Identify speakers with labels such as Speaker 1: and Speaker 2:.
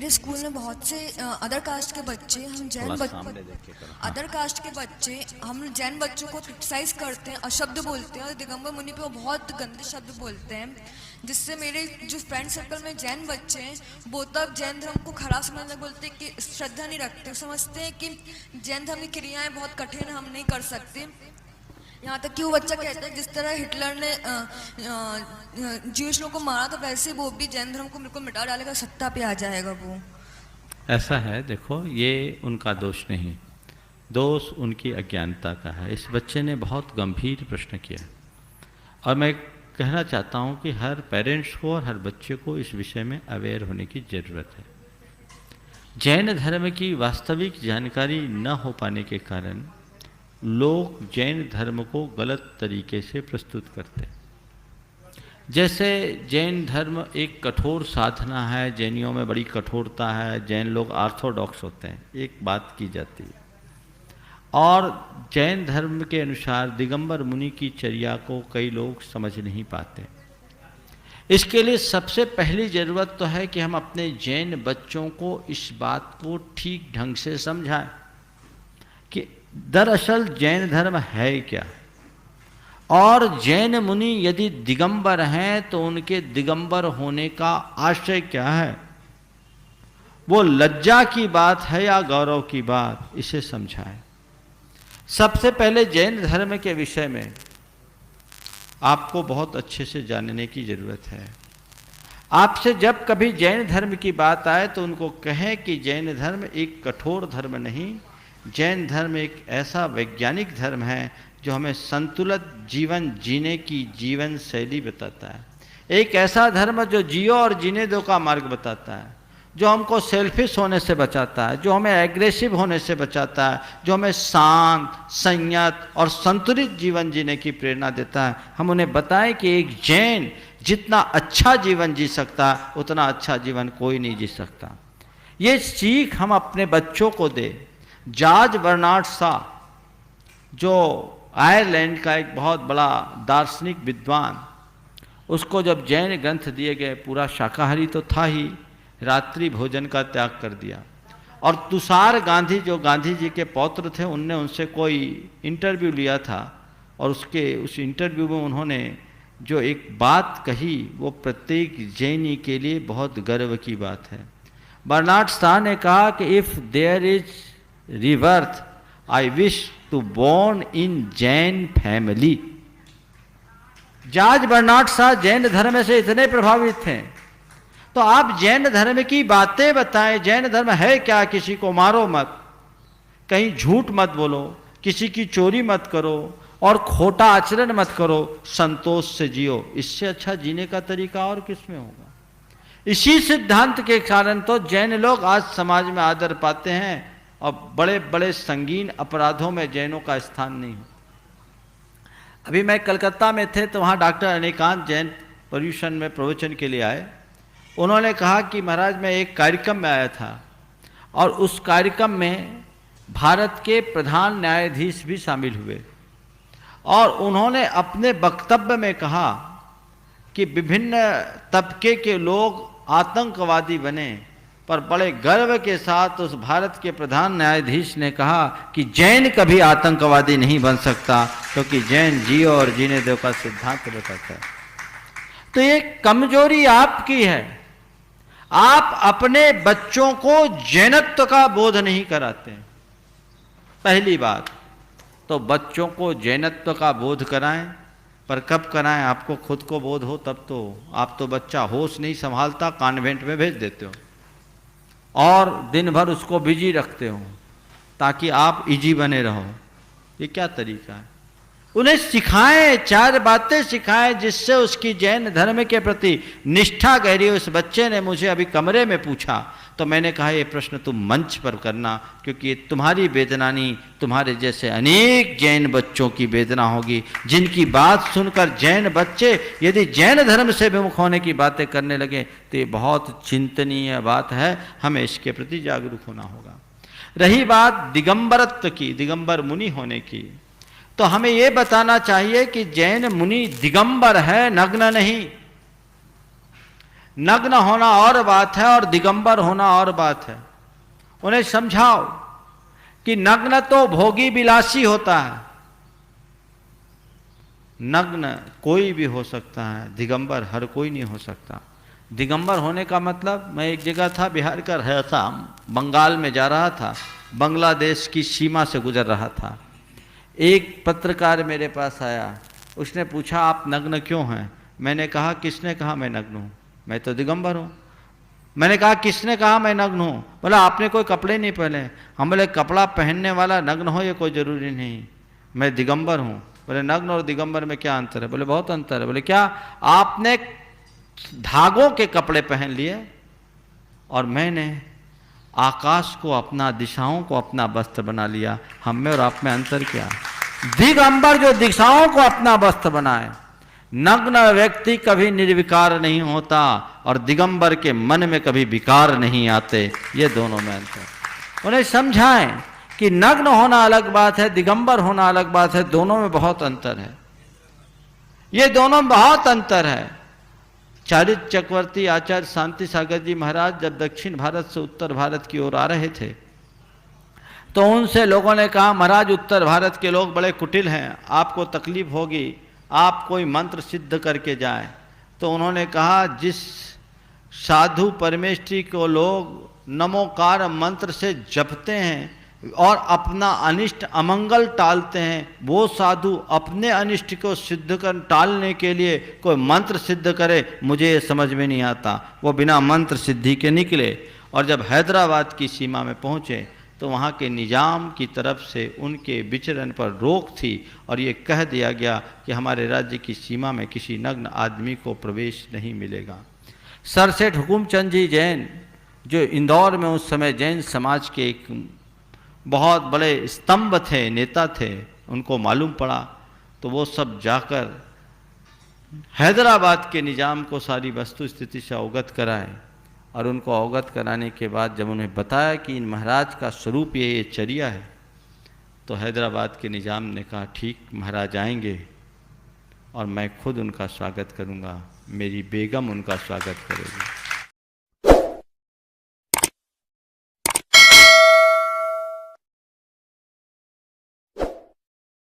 Speaker 1: मेरे स्कूल में बहुत से अदर कास्ट के बच्चे अदर कास्ट के बच्चे हम जैन बच्चों को क्रिटिसाइज करते हैं, अशब्द बोलते हैं और दिगंबर मुनि पे वो बहुत गंदे शब्द बोलते हैं, जिससे मेरे जो फ्रेंड सर्कल में जैन बच्चे हैं वो तब जैन धर्म को खराब समझने बोलते हैं कि श्रद्धा नहीं रखते, समझते हैं कि जैन धर्म की क्रियाएं बहुत कठिन है, हम नहीं कर सकते। यहाँ तक कि वो बच्चा कहता है जिस तरह हिटलर ने ज्यूश लोगों को मारा तो वैसे वो भी जैन धर्म को बिल्कुल मिटा डालेगा, सत्ता पे आ जाएगा वो।
Speaker 2: ऐसा है, देखो ये उनका दोष नहीं, दोष उनकी अज्ञानता का है। इस बच्चे ने बहुत गंभीर प्रश्न किया और मैं कहना चाहता हूँ कि हर पेरेंट्स को और हर बच्चे को इस विषय में अवेयर होने की ज़रूरत है। जैन धर्म की वास्तविक जानकारी न हो पाने के कारण लोग जैन धर्म को गलत तरीके से प्रस्तुत करते हैं। जैसे जैन धर्म एक कठोर साधना है, जैनियों में बड़ी कठोरता है, जैन लोग ऑर्थोडॉक्स होते हैं, एक बात की जाती है। और जैन धर्म के अनुसार दिगंबर मुनि की चर्या को कई लोग समझ नहीं पाते। इसके लिए सबसे पहली ज़रूरत तो है कि हम अपने जैन बच्चों को इस बात को ठीक ढंग से समझाएं कि दरअसल जैन धर्म है क्या, और जैन मुनि यदि दिगंबर हैं तो उनके दिगंबर होने का आशय क्या है, वो लज्जा की बात है या गौरव की बात, इसे समझाएं। सबसे पहले जैन धर्म के विषय में आपको बहुत अच्छे से जानने की जरूरत है। आपसे जब कभी जैन धर्म की बात आए तो उनको कहें कि जैन धर्म एक कठोर धर्म नहीं, जैन धर्म एक ऐसा वैज्ञानिक धर्म है जो हमें संतुलित जीवन जीने की जीवन शैली बताता है। एक ऐसा धर्म जो जियो और जीने दो का मार्ग बताता है, जो हमको सेल्फिश होने से बचाता है, जो हमें एग्रेसिव होने से बचाता है, जो हमें शांत, संयत और संतुलित जीवन जीने की प्रेरणा देता है। हम उन्हें बताएं कि एक जैन जितना अच्छा जीवन जी सकता है उतना अच्छा जीवन कोई नहीं जी सकता। ये सीख हम अपने बच्चों को दें। जॉर्ज बर्नार्ड शॉ, जो आयरलैंड का एक बहुत बड़ा दार्शनिक विद्वान, उसको जब जैन ग्रंथ दिए गए, पूरा शाकाहारी तो था ही, रात्रि भोजन का त्याग कर दिया। और तुषार गांधी, जो गांधी जी के पौत्र थे, उनने उनसे कोई इंटरव्यू लिया था और उस इंटरव्यू में उन्होंने जो एक बात कही वो प्रत्येक जैनी के लिए बहुत गर्व की बात है। बर्नार्ड शॉ ने कहा कि if there is rebirth, I wish to born in Jain family. George Bernard Shaw Jain धर्म से इतने प्रभावित थे, तो आप जैन धर्म की बातें बताएं। जैन धर्म है क्या? किसी को मारो मत, कहीं झूठ मत बोलो, किसी की चोरी मत करो और खोटा आचरण मत करो, संतोष से जियो। इससे अच्छा जीने का तरीका और किसमें होगा? इसी सिद्धांत के कारण तो जैन लोग आज समाज में आदर पाते हैं और बड़े बड़े संगीन अपराधों में जैनों का स्थान नहीं हो। अभी मैं कलकत्ता में थे तो वहाँ डॉक्टर अनिकांत जैन पर्यूषण में प्रवचन के लिए आए। उन्होंने कहा कि महाराज मैं एक कार्यक्रम में आया था और उस कार्यक्रम में भारत के प्रधान न्यायाधीश भी शामिल हुए और उन्होंने अपने वक्तव्य में कहा कि विभिन्न तबके के लोग आतंकवादी बने, पर बड़े गर्व के साथ उस भारत के प्रधान न्यायाधीश ने कहा कि जैन कभी आतंकवादी नहीं बन सकता, क्योंकि जैन जियो और जीने दो का सिद्धांत बताता है। तो ये कमजोरी आपकी है, आप अपने बच्चों को जैनत्व का बोध नहीं कराते। पहली बात तो बच्चों को जैनत्व का बोध कराएं, पर कब कराएं? आपको खुद को बोध हो तब तो। आप तो बच्चा होश नहीं संभालता, कॉन्वेंट में भेज देते हो और दिन भर उसको बिजी रखते हो ताकि आप इजी बने रहो। ये क्या तरीका है? उन्हें सिखाएं, 4 बातें सिखाएं जिससे उसकी जैन धर्म के प्रति निष्ठा गहरी हो। उस बच्चे ने मुझे अभी कमरे में पूछा तो मैंने कहा ये प्रश्न तुम मंच पर करना, क्योंकि ये तुम्हारी वेदना नहीं, तुम्हारे जैसे अनेक जैन बच्चों की वेदना होगी, जिनकी बात सुनकर जैन बच्चे यदि जैन धर्म से विमुख होने की बातें करने लगे तो ये बहुत चिंतनीय बात है। हमें इसके प्रति जागरूक होना होगा। रही बात दिगंबरत्व की, दिगंबर मुनि होने की, तो हमें ये बताना चाहिए कि जैन मुनि दिगंबर है, नग्न नहीं। नग्न होना और बात है और दिगंबर होना और बात है। उन्हें समझाओ कि नग्न तो भोगी विलासी होता है, नग्न कोई भी हो सकता है, दिगंबर हर कोई नहीं हो सकता। दिगंबर होने का मतलब, मैं एक जगह था, बिहार का रहा था, बंगाल में जा रहा था, बांग्लादेश की सीमा से गुजर रहा था। एक पत्रकार मेरे पास आया, उसने पूछा आप नग्न क्यों हैं? मैंने कहा किसने कहा मैं नग्न हूँ, मैं तो दिगंबर हूँ। मैंने कहा किसने कहा मैं नग्न हूँ? बोला आपने कोई कपड़े नहीं पहने। हम बोले कपड़ा पहनने वाला नग्न हो ये कोई ज़रूरी नहीं, मैं दिगंबर हूँ। बोले नग्न और दिगंबर में क्या अंतर है? बोले बहुत अंतर है। बोले क्या? आपने धागों के कपड़े पहन लिए और मैंने आकाश को अपना, दिशाओं को अपना वस्त्र बना लिया। हम में और आप में अंतर क्या? दिगंबर जो दिशाओं को अपना वस्त्र बनाए, नग्न व्यक्ति कभी निर्विकार नहीं होता और दिगंबर के मन में कभी विकार नहीं आते। ये दोनों में अंतर। उन्हें समझाएं कि नग्न होना अलग बात है, दिगंबर होना अलग बात है, दोनों में बहुत अंतर है। ये दोनों में बहुत अंतर है। चारित्र चक्रवर्ती आचार्य शांति सागर जी महाराज जब दक्षिण भारत से उत्तर भारत की ओर आ रहे थे तो उनसे लोगों ने कहा महाराज उत्तर भारत के लोग बड़े कुटिल हैं, आपको तकलीफ होगी, आप कोई मंत्र सिद्ध करके जाएं। तो उन्होंने कहा जिस साधु परमेष्ठी को लोग नमोकार मंत्र से जपते हैं और अपना अनिष्ट अमंगल टालते हैं, वो साधु अपने अनिष्ट को सिद्ध कर टालने के लिए कोई मंत्र सिद्ध करे, मुझे ये समझ में नहीं आता। वो बिना मंत्र सिद्धि के निकले और जब हैदराबाद की सीमा में पहुँचे तो वहाँ के निजाम की तरफ से उनके विचरण पर रोक थी और ये कह दिया गया कि हमारे राज्य की सीमा में किसी नग्न आदमी को प्रवेश नहीं मिलेगा। सर सेठ हुकुमचंद जी जैन, जो इंदौर में उस समय जैन समाज के एक बहुत बड़े स्तंभ थे, नेता थे, उनको मालूम पड़ा तो वो सब जाकर हैदराबाद के निजाम को सारी वस्तु स्थिति से अवगत कराए और उनको अवगत कराने के बाद जब उन्हें बताया कि इन महाराज का स्वरूप ये चर्या है तो हैदराबाद के निजाम ने कहा ठीक महाराज आएंगे और मैं खुद उनका स्वागत करूंगा, मेरी बेगम उनका स्वागत करेगी।